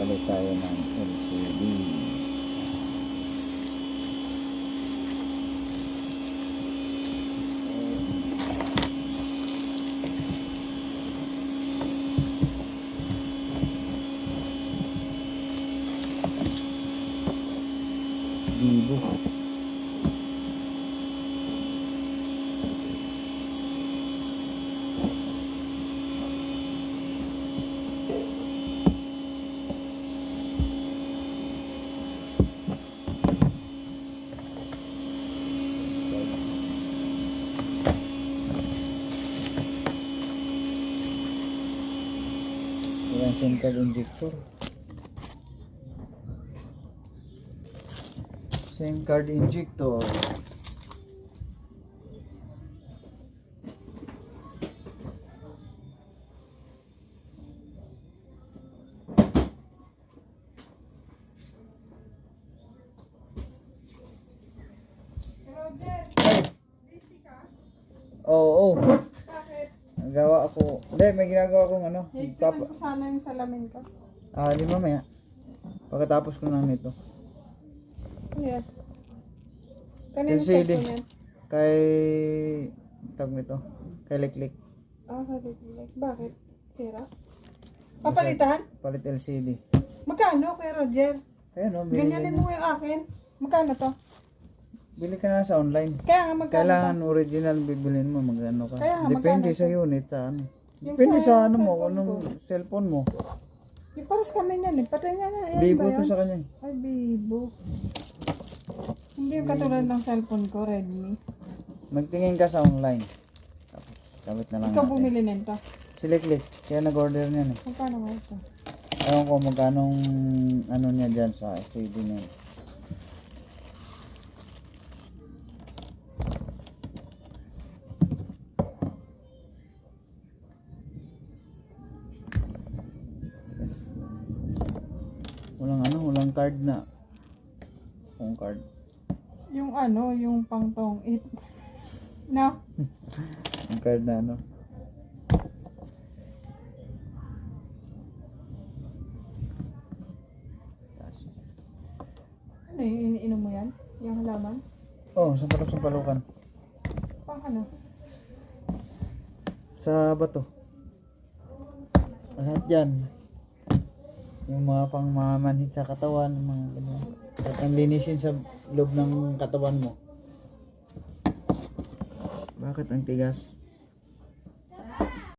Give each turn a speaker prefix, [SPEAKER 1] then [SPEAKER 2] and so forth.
[SPEAKER 1] palit tayo ng LCD. Vivo. Yan, SIM card injector. SIM card injector. Oo. Nagawa ako. Hindi, may ginagawa akong ano.
[SPEAKER 2] Tingnan ko sana yung salamin ko.
[SPEAKER 1] Di mamaya. Pagkatapos ko lang nito.
[SPEAKER 2] Yes. Kanino
[SPEAKER 1] LCD.
[SPEAKER 2] cellphone yan?
[SPEAKER 1] Kay... tawag nito. Kay Liklik.
[SPEAKER 2] Like. Bakit? Sira? Papalitan?
[SPEAKER 1] Palit LCD.
[SPEAKER 2] Magkano, Kuya Roger?
[SPEAKER 1] Ayun o.
[SPEAKER 2] Ganyanin mo yung akin. Magkano to?
[SPEAKER 1] Bili ka na sa online.
[SPEAKER 2] Kaya nga magkano
[SPEAKER 1] Kailangan
[SPEAKER 2] to?
[SPEAKER 1] original bibilin mo. Magano ka.
[SPEAKER 2] Kaya nga,
[SPEAKER 1] Depende
[SPEAKER 2] magkano
[SPEAKER 1] sa
[SPEAKER 2] to?
[SPEAKER 1] unit. Sa ano.
[SPEAKER 2] Yung
[SPEAKER 1] Depende
[SPEAKER 2] sa
[SPEAKER 1] sa ano mo.
[SPEAKER 2] cellphone
[SPEAKER 1] Anong
[SPEAKER 2] ko.
[SPEAKER 1] cellphone mo.
[SPEAKER 2] Yung paras kami yan eh. Patay nga na. Yan
[SPEAKER 1] Vivo
[SPEAKER 2] ba
[SPEAKER 1] to
[SPEAKER 2] yun?
[SPEAKER 1] sa kanya.
[SPEAKER 2] Ay, Vivo. Hindi yung katulad ng cellphone ko, Redmi.
[SPEAKER 1] Magtingin ka sa online. Tapos, kabit na lang
[SPEAKER 2] Ikaw
[SPEAKER 1] natin.
[SPEAKER 2] bumili nito.
[SPEAKER 1] Si Liklik. Kaya nag-order niyan eh.
[SPEAKER 2] Magkano ba ito?
[SPEAKER 1] Ewan ko magkanong ano niya dyan sa STD niya. Yes. Walang card na. Kung card.
[SPEAKER 2] Yung ano, yung pangtong it. No?
[SPEAKER 1] Yung card na ano.
[SPEAKER 2] Ano yung iniinom mo yan? Yung halaman?
[SPEAKER 1] Oh, sampalok-sampalukan.
[SPEAKER 2] Pang ano?
[SPEAKER 1] Sa bato. Lahat yan. Yung mga pang mamanhid sa katawan, mga ganyan. At ang linisin sa loob ng katawan mo. Bakit ang tigas?